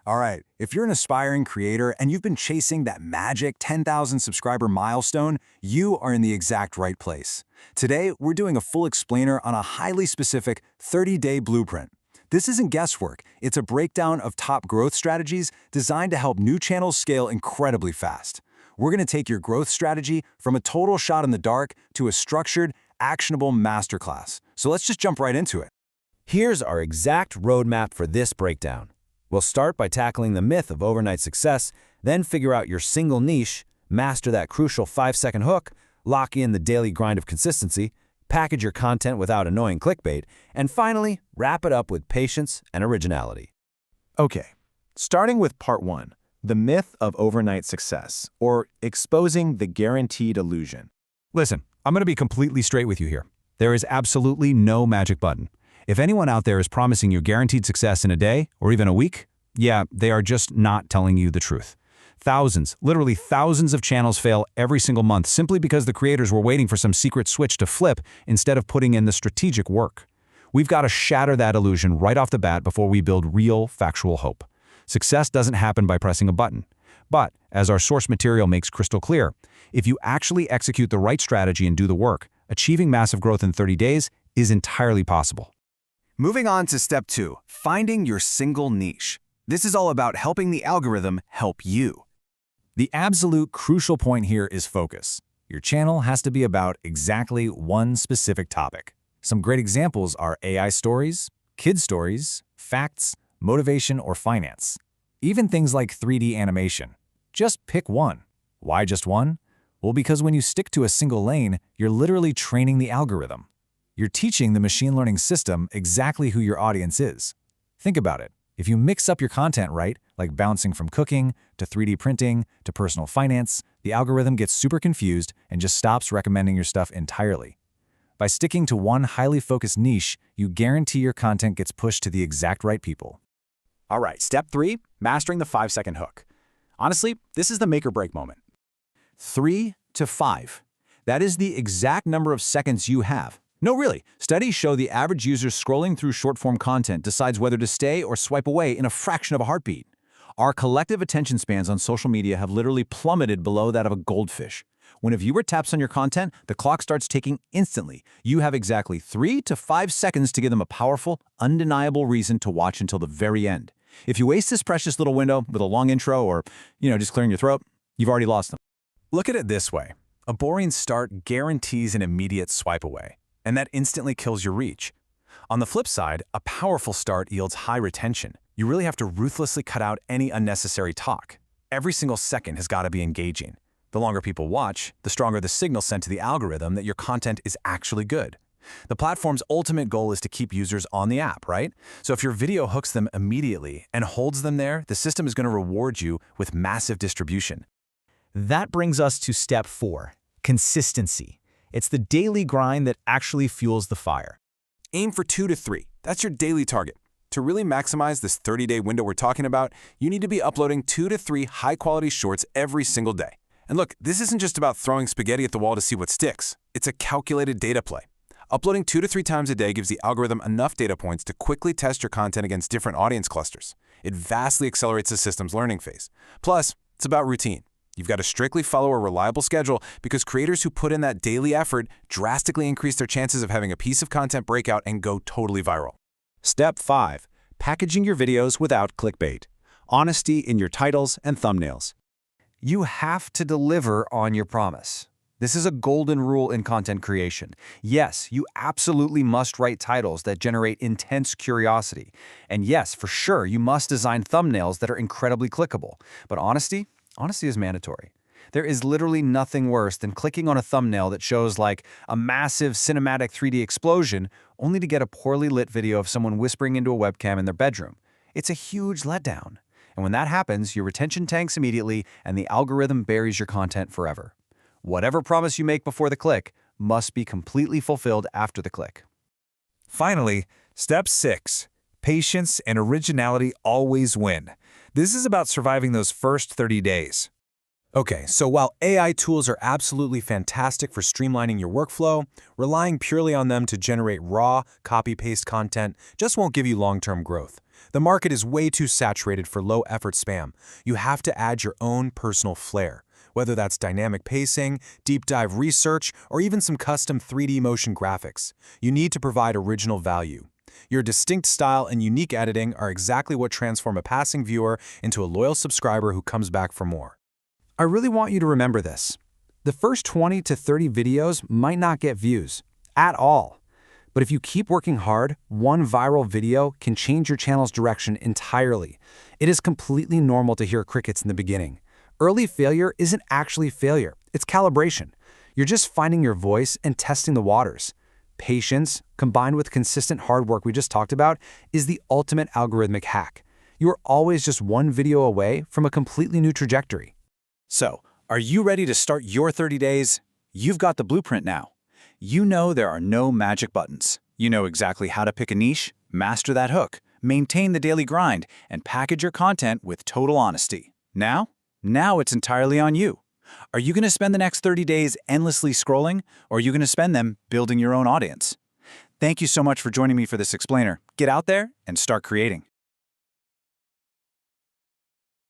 All right, if you're an aspiring creator and you've been chasing that magic 10,000 subscriber milestone, you are in the exact right place. Today, we're doing a full explainer on a highly specific 30-day blueprint. This isn't guesswork, it's a breakdown of top growth strategies designed to help new channels scale incredibly fast. We're going to take your growth strategy from a total shot in the dark to a structured, actionable masterclass. So let's just jump right into it. Here's our exact roadmap for this breakdown. We'll start by tackling the myth of overnight success, then figure out your single niche, master that crucial 5-second hook, lock in the daily grind of consistency, package your content without annoying clickbait, and finally, wrap it up with patience and originality. Okay, starting with part 1, the myth of overnight success, or exposing the guaranteed illusion. Listen, I'm going to be completely straight with you here. There is absolutely no magic button. If anyone out there is promising you guaranteed success in a day or even a week, yeah, they are just not telling you the truth. Thousands, literally thousands of channels fail every single month simply because the creators were waiting for some secret switch to flip instead of putting in the strategic work. We've got to shatter that illusion right off the bat before we build real, factual hope. Success doesn't happen by pressing a button. But, as our source material makes crystal clear, if you actually execute the right strategy and do the work, achieving massive growth in 30 days is entirely possible. Moving on to step 2, finding your single niche. This is all about helping the algorithm help you. The absolute crucial point here is focus. Your channel has to be about exactly one specific topic. Some great examples are AI stories, kid stories, facts, motivation, or finance. Even things like 3D animation. Just pick one. Why just one? Well, because when you stick to a single lane, you're literally training the algorithm. You're teaching the machine learning system exactly who your audience is. Think about it. If you mix up your content right, like bouncing from cooking to 3D printing to personal finance, the algorithm gets super confused and just stops recommending your stuff entirely. By sticking to one highly focused niche, you guarantee your content gets pushed to the exact right people. All right, step 3, mastering the 5-second hook. Honestly, this is the make or break moment. 3 to 5. That is the exact number of seconds you have. No, really. Studies show the average user scrolling through short-form content decides whether to stay or swipe away in a fraction of a heartbeat. Our collective attention spans on social media have literally plummeted below that of a goldfish. When a viewer taps on your content, the clock starts ticking instantly. You have exactly 3 to 5 seconds to give them a powerful, undeniable reason to watch until the very end. If you waste this precious little window with a long intro or, just clearing your throat, you've already lost them. Look at it this way. A boring start guarantees an immediate swipe away, and that instantly kills your reach. On the flip side, a powerful start yields high retention. You really have to ruthlessly cut out any unnecessary talk. Every single second has got to be engaging. The longer people watch, the stronger the signal sent to the algorithm that your content is actually good. The platform's ultimate goal is to keep users on the app, right? So if your video hooks them immediately and holds them there, the system is going to reward you with massive distribution. That brings us to step 4, consistency. It's the daily grind that actually fuels the fire. Aim for 2 to 3. That's your daily target. To really maximize this 30-day window we're talking about, you need to be uploading 2 to 3 high-quality shorts every single day. And look, this isn't just about throwing spaghetti at the wall to see what sticks. It's a calculated data play. Uploading 2 to 3 times a day gives the algorithm enough data points to quickly test your content against different audience clusters. It vastly accelerates the system's learning phase. Plus, it's about routine. You've got to strictly follow a reliable schedule because creators who put in that daily effort drastically increase their chances of having a piece of content break out and go totally viral. Step 5, packaging your videos without clickbait. Honesty in your titles and thumbnails. You have to deliver on your promise. This is a golden rule in content creation. Yes, you absolutely must write titles that generate intense curiosity. And yes, for sure, you must design thumbnails that are incredibly clickable. But honesty is mandatory. There is literally nothing worse than clicking on a thumbnail that shows like a massive cinematic 3D explosion only to get a poorly lit video of someone whispering into a webcam in their bedroom. It's a huge letdown. And when that happens, your retention tanks immediately and the algorithm buries your content forever. Whatever promise you make before the click must be completely fulfilled after the click. Finally, step 6. Patience and originality always win. This is about surviving those first 30 days. Okay, so while AI tools are absolutely fantastic for streamlining your workflow, relying purely on them to generate raw, copy-paste content just won't give you long-term growth. The market is way too saturated for low-effort spam. You have to add your own personal flair, whether that's dynamic pacing, deep dive research, or even some custom 3D motion graphics. You need to provide original value. Your distinct style and unique editing are exactly what transform a passing viewer into a loyal subscriber who comes back for more. I really want you to remember this. The first 20 to 30 videos might not get views at all. But if you keep working hard, one viral video can change your channel's direction entirely. It is completely normal to hear crickets in the beginning. Early failure isn't actually failure, it's calibration. You're just finding your voice and testing the waters. Patience, combined with consistent hard work we just talked about, is the ultimate algorithmic hack. You are always just one video away from a completely new trajectory. So, are you ready to start your 30 days? You've got the blueprint now. You know there are no magic buttons. You know exactly how to pick a niche, master that hook, maintain the daily grind, and package your content with total honesty. Now it's entirely on you. Are you going to spend the next 30 days endlessly scrolling, or are you going to spend them building your own audience? Thank you so much for joining me for this explainer. Get out there and start creating.